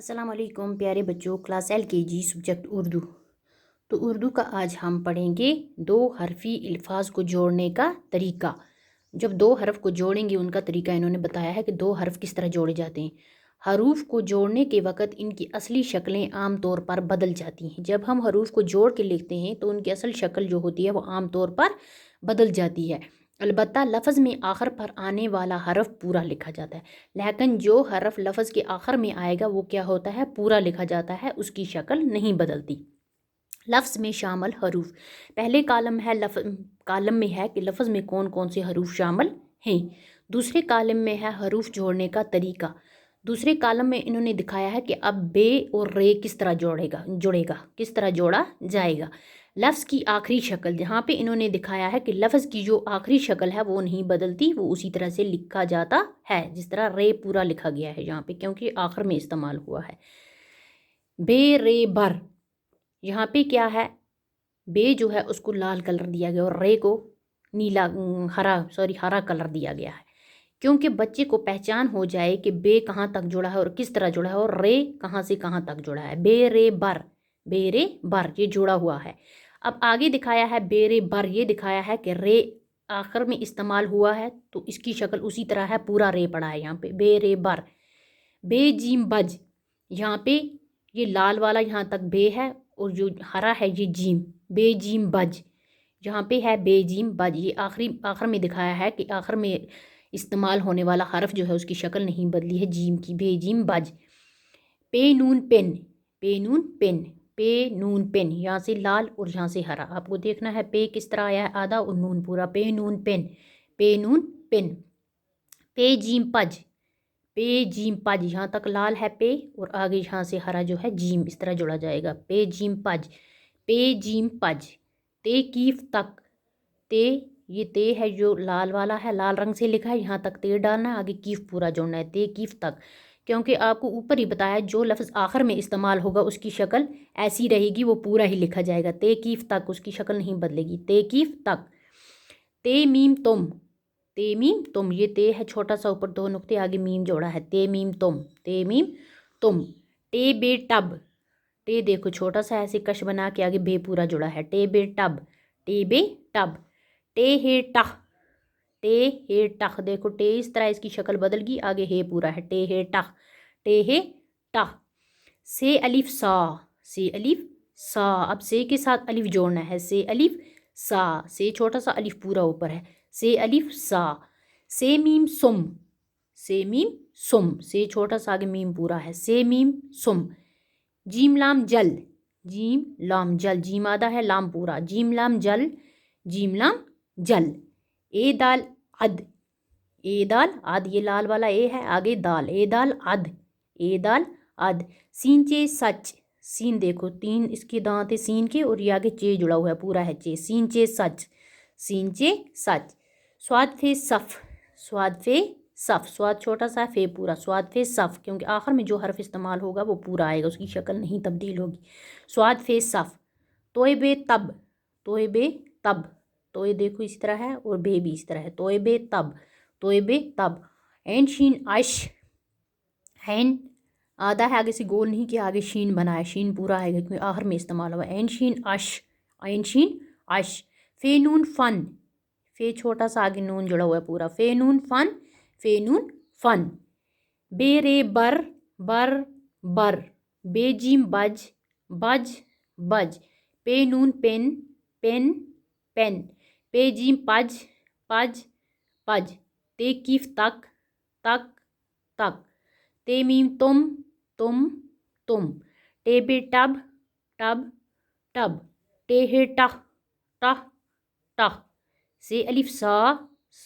السلام علیکم پیارے بچوں، کلاس ایل کے جی سبجیکٹ اردو۔ تو اردو کا آج ہم پڑھیں گے دو حرفی الفاظ کو جوڑنے کا طریقہ۔ جب دو حرف کو جوڑیں گے ان کا طریقہ انہوں نے بتایا ہے کہ دو حرف کس طرح جوڑے جاتے ہیں۔ حروف کو جوڑنے کے وقت ان کی اصلی شکلیں عام طور پر بدل جاتی ہیں۔ جب ہم حروف کو جوڑ کے لکھتے ہیں تو ان کی اصل شکل جو ہوتی ہے وہ عام طور پر بدل جاتی ہے، البتہ لفظ میں آخر پر آنے والا حرف پورا لکھا جاتا ہے، لیکن جو حرف لفظ کے آخر میں آئے گا وہ کیا ہوتا ہے؟ پورا لکھا جاتا ہے، اس کی شکل نہیں بدلتی۔ لفظ میں شامل حروف، پہلے کالم میں ہے کہ لفظ میں کون کون سے حروف شامل ہیں۔ دوسرے کالم میں ہے حروف جوڑنے کا طریقہ۔ دوسرے کالم میں انہوں نے دکھایا ہے کہ اب بے اور رے کس طرح جڑے گا، کس طرح جوڑا جائے گا۔ لفظ کی آخری شکل، جہاں پہ انہوں نے دکھایا ہے کہ لفظ کی جو آخری شکل ہے وہ نہیں بدلتی، وہ اسی طرح سے لکھا جاتا ہے جس طرح رے پورا لکھا گیا ہے یہاں پہ، کیونکہ آخر میں استعمال ہوا ہے۔ بے رے بر، یہاں پہ کیا ہے؟ بے جو ہے اس کو لال کلر دیا گیا اور رے کو ہرا کلر دیا گیا ہے، کیونکہ بچے کو پہچان ہو جائے کہ بے کہاں تک جڑا ہے اور کس طرح جڑا ہے اور رے کہاں سے کہاں تک جڑا ہے۔ بے رے بر، بے رے بر یہ جڑا ہوا ہے۔ اب آگے دکھایا ہے بے رے بر، یہ دکھایا ہے کہ رے آخر میں استعمال ہوا ہے تو اس کی شکل اسی طرح ہے، پورا رے پڑا ہے یہاں پہ، بے رے بر۔ بے جیم بج، یہاں پہ یہ لال والا یہاں تک بے ہے اور جو ہرا ہے یہ جیم، بے جیم بج، یہاں پہ ہے بے جیم بج۔ یہ آخر میں دکھایا ہے کہ آخر میں استعمال ہونے والا حرف جو ہے اس کی شکل نہیں بدلی ہے، جیم کی، بے جیم بج۔ پے نون پن، پے نون پن، پے نون پن، یہاں سے لال اور یہاں سے ہرا، آپ کو دیکھنا ہے پے کس طرح آیا ہے، آدھا اور نون پورا، پے نون پن، پے نون پن۔ پے جیم پج، پے جیم پج، یہاں تک لال ہے پے اور آگے یہاں سے ہرا جو ہے جیم، اس طرح جوڑا جائے گا، پے جیم پج، پے جیم پج۔ تے کیف تک، تے یہ تے ہے جو لال والا ہے، لال رنگ سے لکھا ہے، یہاں تک تے ڈالنا ہے، آگے کیف پورا جوڑنا ہے، تے کیف تک، کیونکہ آپ کو اوپر ہی بتایا جو لفظ آخر میں استعمال ہوگا اس کی شکل ایسی رہے گی، وہ پورا ہی لکھا جائے گا، تے کیف تک، اس کی شکل نہیں بدلے گی، تے کیف تک۔ تے میم تم، تے میم تم، یہ تے ہے چھوٹا سا اوپر دو نقطے آگے میم جوڑا ہے، تے میم تم، تے میم تم۔ ٹے بے ٹب، ٹے دیکھو چھوٹا سا ایسے کش بنا کے آگے بے پورا جڑا ہے، ٹے بے ٹب، ٹے بے ٹب۔ ٹے ہے ٹخ، ٹے ہے ٹخ، دیکھو ٹے اس طرح اس کی شکل بدل گئی، آگے ہے پورا ہے، ٹے ہے ٹخ، ٹے ہے ٹخ۔ سے الف سا، سے الف سا، اب سے کے ساتھ الف جوڑنا ہے، سے الف سا، سے چھوٹا سا الف پورا اوپر ہے، سے الف سا۔ سے میم سم، سے میم سم، سے چھوٹا سا آگے میم پورا ہے، سے میم سم۔ جیم لام جل، جیم لام جل، جیم آدھا ہے لام پورا، جیم لام جل، جیم لام جل۔ اے دال عد، اے دال عد، یہ لال والا اے ہے، آگے دال، اے دال عد، اے دال عد۔ سین چے سچ، سین دیکھو تین اس کے دانت سین کے اور یہ آگے چے جڑا ہوا ہے، پورا ہے چے، سین چے سچ، سین چے سچ۔ سواد فے صف، سواد فے صف، سواد چھوٹا سا فے پورا، سواد فے صف، کیونکہ آخر میں جو حرف استعمال ہوگا وہ پورا آئے گا، اس کی شکل نہیں تبدیل ہوگی، سواد فے صف۔ توئے بے تب، توئے بے تب، توئے دیکھو اسی طرح ہے اور بے بھی اسی طرح ہے، توئے بے تب، توئے بے تب۔ عین شین عش، عین آدھا ہے آگے سے گول نہیں کیا، آگے شین بنا ہے، شین پورا آئے گا کیونکہ آخر میں استعمال ہوا، عین شین عش، عین شین عش۔ فے نون فن، فے چھوٹا سا آگے نون جڑا ہوا ہے پورا، فے نون فن، فے نون فن۔ بے رے بر، بر بر، بے جیم بج، بج بج۔ پے نون پن، پن پن، پے جیم پج، پج پج۔ تے کیف تک، تک تک۔ تے میم تم، تم تم۔ ٹے بے ٹب، ٹب ٹب۔ ٹے ہے ٹخ، ٹخ ٹخ۔ سے الف سا،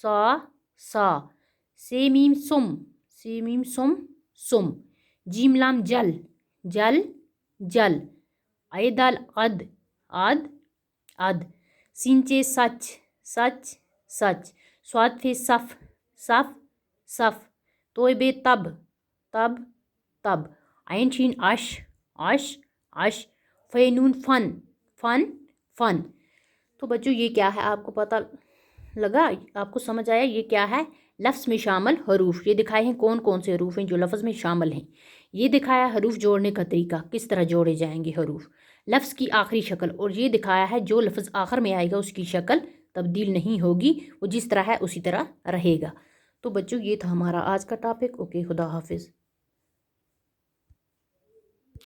سا سا۔ سے میم سم، سے میم سم سم۔ جیم لام جل، جل جل۔ اے دال عد، عد عد۔ سین چے سچ، سچ سچ۔ سواد فے صف، صف صف۔ توئے بے تب، تب تب۔ عین شین عش، عش عش۔ فے نون فن، فن فن۔ تو بچوں یہ کیا ہے، آپ کو پتہ لگا، آپ کو سمجھ آیا یہ کیا ہے؟ لفظ میں شامل حروف، یہ دکھائے ہیں کون کون سے حروف ہیں جو لفظ میں شامل ہیں۔ یہ دکھایا حروف جوڑنے کا طریقہ، کس طرح جوڑے جائیں گے حروف، لفظ کی آخری شکل، اور یہ دکھایا ہے جو لفظ آخر میں آئے گا اس کی شکل تبدیل نہیں ہوگی، وہ جس طرح ہے اسی طرح رہے گا۔ تو بچوں یہ تھا ہمارا آج کا ٹاپک۔ اوکے، خدا حافظ۔